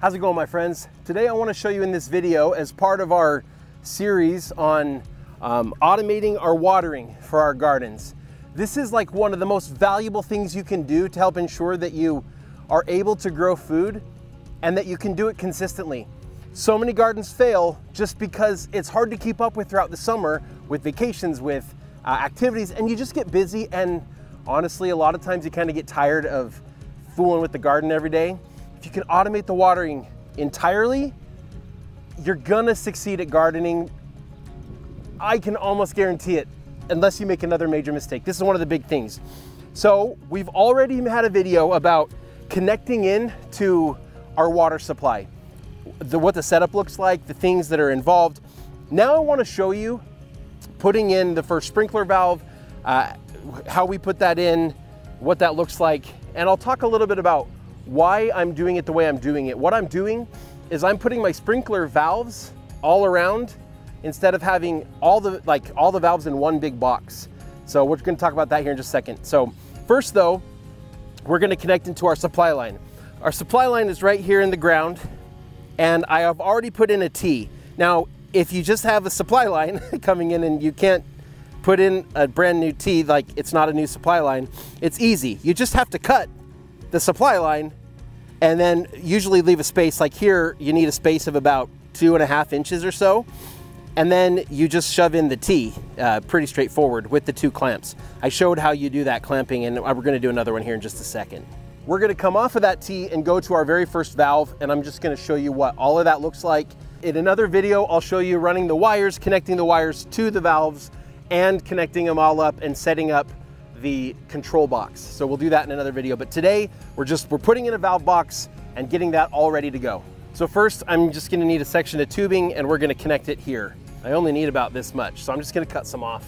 How's it going, my friends? Today I want to show you in this video, as part of our series on automating our watering for our gardens. This is like one of the most valuable things you can do to help ensure that you are able to grow food and that you can do it consistently. So many gardens fail just because it's hard to keep up with throughout the summer with vacations, with activities, and you just get busy, and honestly, a lot of times you kind of get tired of fooling with the garden every day. If you can automate the watering entirely, you're gonna succeed at gardening. I can almost guarantee it, unless you make another major mistake. This is one of the big things. So we've already had a video about connecting in to our water supply, what the setup looks like, the things that are involved. Now I want to show you putting in the first sprinkler valve, how we put that in, what that looks like, and I'll talk a little bit about why I'm doing it the way I'm doing it. What I'm doing is I'm putting my sprinkler valves all around instead of having all the valves in one big box. So we're going to talk about that here in just a second. So first though, we're going to connect into our supply line. Our supply line is right here in the ground, and I have already put in a T. Now, if you just have a supply line coming in and you can't put in a brand new T, like it's not a new supply line, it's easy. You just have to cut the supply line and then usually leave a space. Like here, you need a space of about 2.5 inches or so. And then you just shove in the T, pretty straightforward with the 2 clamps. I showed how you do that clamping, and we're gonna do another one here in just a second. We're gonna come off of that T and go to our very first valve, and I'm just gonna show you what all of that looks like. In another video, I'll show you running the wires, connecting the wires to the valves, and connecting them all up and setting up the control box. So we'll do that in another video. But today, we're putting in a valve box and getting that all ready to go. So first, I'm just gonna need a section of tubing, and we're gonna connect it here. I only need about this much, so I'm just gonna cut some off.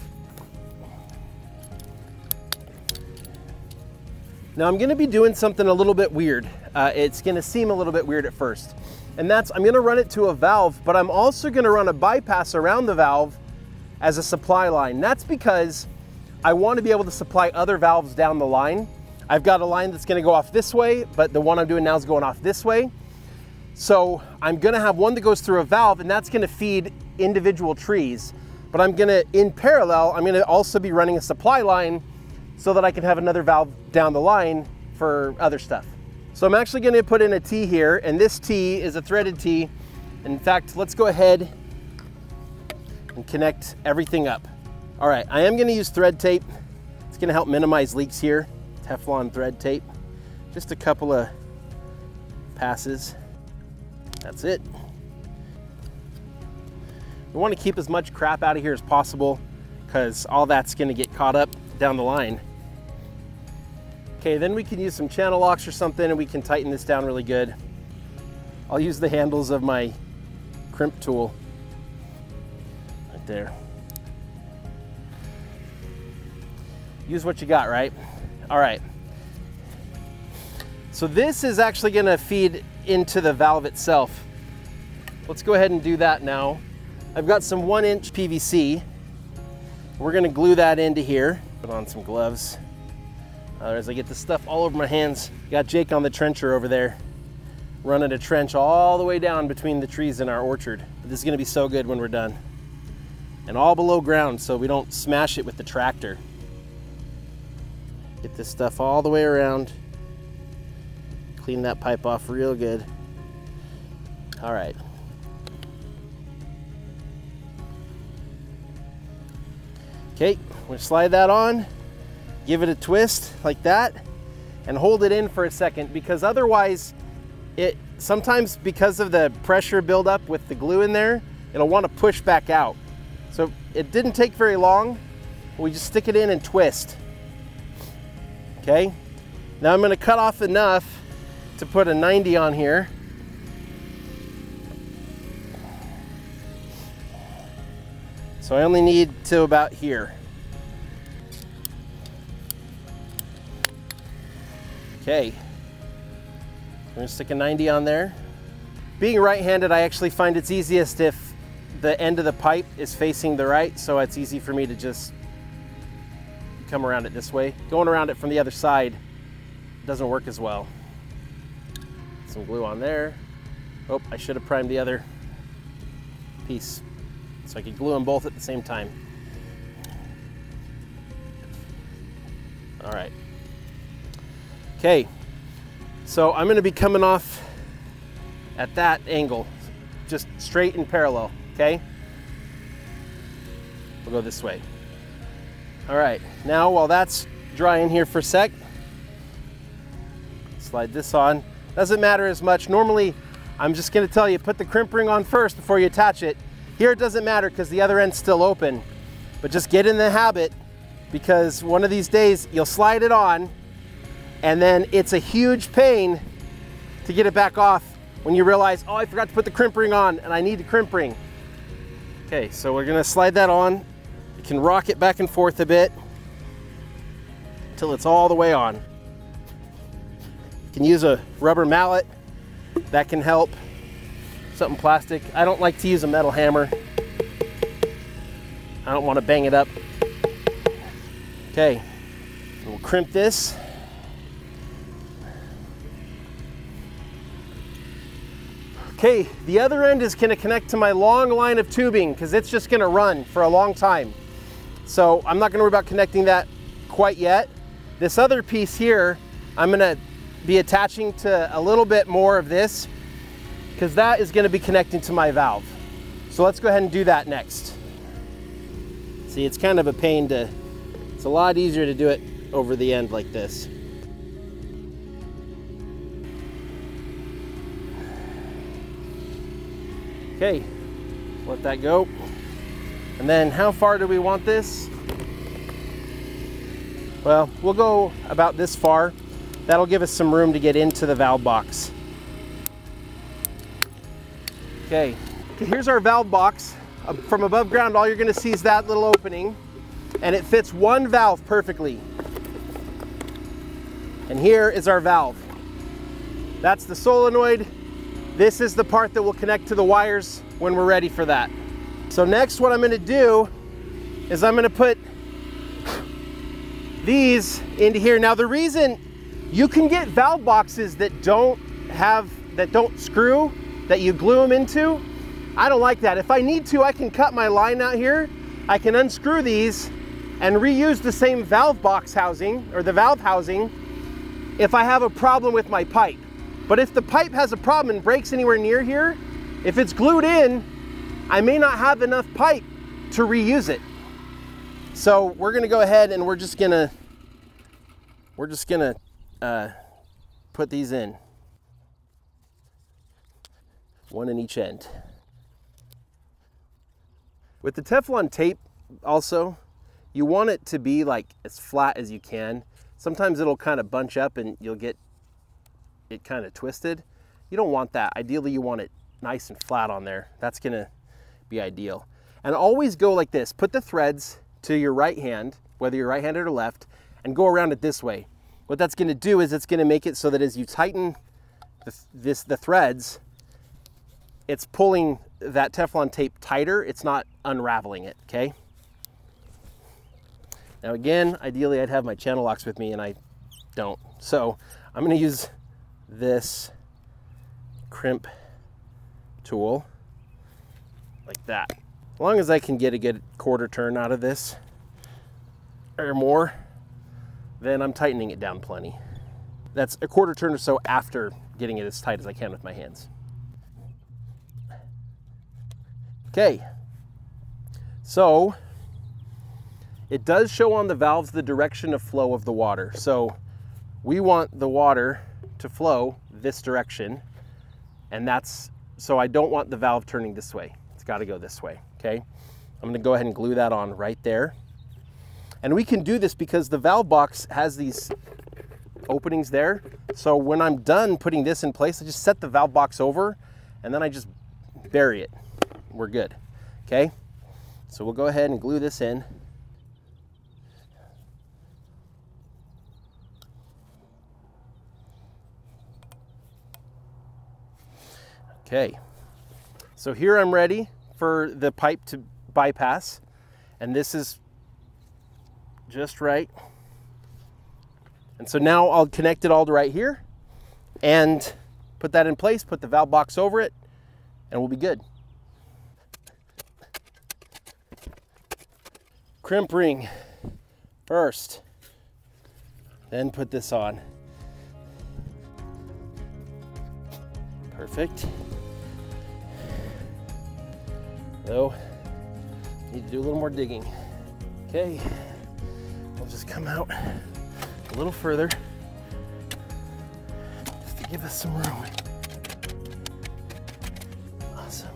Now I'm gonna be doing something a little bit weird. It's gonna seem a little bit weird at first. And that's, I'm gonna run it to a valve, but I'm also gonna run a bypass around the valve as a supply line. That's because I wanna be able to supply other valves down the line. I've got a line that's gonna go off this way, but the one I'm doing now is going off this way. So I'm gonna have one that goes through a valve, and that's gonna feed individual trees. But I'm gonna, in parallel, I'm gonna also be running a supply line so that I can have another valve down the line for other stuff. So I'm actually gonna put in a T here, and this T is a threaded T. In fact, let's go ahead and connect everything up. All right, I am gonna use thread tape. It's gonna help minimize leaks here. Teflon thread tape. Just a couple of passes. That's it. We want to keep as much crap out of here as possible because all that's going to get caught up down the line. Okay, then we can use some channel locks or something, and we can tighten this down really good. I'll use the handles of my crimp tool right there. Use what you got, right? All right. So this is actually going to feed into the valve itself. Let's go ahead and do that now. I've got some 1-inch PVC. We're gonna glue that into here. Put on some gloves. As I get this stuff all over my hands. Got Jake on the trencher over there, running a trench all the way down between the trees in our orchard. This is gonna be so good when we're done. And all below ground so we don't smash it with the tractor. Get this stuff all the way around. Clean that pipe off real good. All right. Okay, we're gonna slide that on, give it a twist like that, and hold it in for a second, because otherwise, sometimes because of the pressure buildup with the glue in there, it'll want to push back out. So it didn't take very long. We just stick it in and twist. Okay, now I'm gonna cut off enough to put a 90 on here. So I only need to about here. Okay, we're gonna stick a 90 on there. Being right-handed, I actually find it's easiest if the end of the pipe is facing the right, so it's easy for me to just come around it this way. Going around it from the other side doesn't work as well. Some glue on there. Oh, I should have primed the other piece so I could glue them both at the same time. All right. Okay, so I'm gonna be coming off at that angle, just straight and parallel, okay? We'll go this way. All right, now while that's drying here for a sec, slide this on. Doesn't matter as much. Normally, I'm just gonna tell you, put the crimp ring on first before you attach it. Here it doesn't matter because the other end's still open, but just get in the habit, because one of these days you'll slide it on and then it's a huge pain to get it back off when you realize, oh, I forgot to put the crimp ring on and I need the crimp ring. Okay, so we're gonna slide that on. You can rock it back and forth a bit until it's all the way on. You can use a rubber mallet, that can help. Something plastic. I don't like to use a metal hammer. I don't want to bang it up. Okay, we'll crimp this. Okay, the other end is going to connect to my long line of tubing because it's just going to run for a long time. So I'm not going to worry about connecting that quite yet. This other piece here, I'm going to be attaching to a little bit more of this because that is going to be connecting to my valve. So let's go ahead and do that next. See, it's kind of a pain to, it's a lot easier to do it over the end like this. Okay, let that go. And then how far do we want this? Well, we'll go about this far. That'll give us some room to get into the valve box. Okay, here's our valve box. From above ground, all you're gonna see is that little opening, and it fits one valve perfectly. And here is our valve. That's the solenoid. This is the part that will connect to the wires when we're ready for that. So next, what I'm gonna do is I'm gonna put these into here. Now the reason you can get valve boxes that don't screw, that you glue them into, I don't like that. If I need to, I can cut my line out here. I can unscrew these and reuse the same valve box housing, or the valve housing, if I have a problem with my pipe. But if the pipe has a problem and breaks anywhere near here, if it's glued in, I may not have enough pipe to reuse it. So we're gonna go ahead and we're just gonna put these in. One in each end. With the Teflon tape also, you want it to be like as flat as you can. Sometimes it'll kind of bunch up and you'll get it kind of twisted. You don't want that. Ideally, you want it nice and flat on there. That's gonna be ideal. And always go like this. Put the threads to your right hand, whether you're right-handed or left, and go around it this way. What that's gonna do is it's gonna make it so that as you tighten the threads, it's pulling that Teflon tape tighter. It's not unraveling it, okay? Now again, ideally I'd have my channel locks with me and I don't. So I'm gonna use this crimp tool like that. As long as I can get a good quarter turn out of this or more, then I'm tightening it down plenty. That's a quarter turn or so after getting it as tight as I can with my hands. Okay, so it does show on the valves the direction of flow of the water. So we want the water to flow this direction, and so I don't want the valve turning this way. It's got to go this way, okay? I'm going to go ahead and glue that on right there. And we can do this because the valve box has these openings there. So when I'm done putting this in place, I just set the valve box over and then I just bury it. We're good, okay? So we'll go ahead and glue this in. Okay, so here I'm ready for the pipe to bypass, and this is just right. And so now I'll connect it all to right here, and put that in place, put the valve box over it, and we'll be good. Crimp ring first, then put this on. Perfect. So, need to do a little more digging. Okay, we'll just come out a little further just to give us some room. Awesome.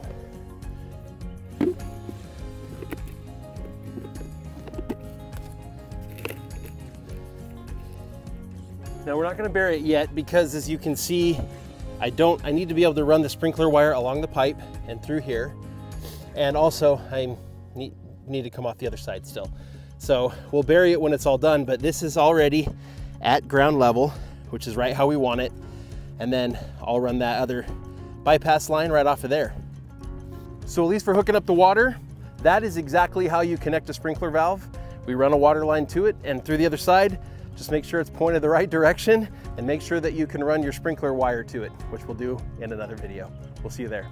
Now we're not going to bury it yet because, as you can see, I need to be able to run the sprinkler wire along the pipe and through here. And also I need to come off the other side still. So we'll bury it when it's all done, but this is already at ground level, which is right how we want it. And then I'll run that other bypass line right off of there. So at least for hooking up the water, that is exactly how you connect a sprinkler valve. We run a water line to it and through the other side. Just make sure it's pointed the right direction and make sure that you can run your sprinkler wire to it, which we'll do in another video. We'll see you there.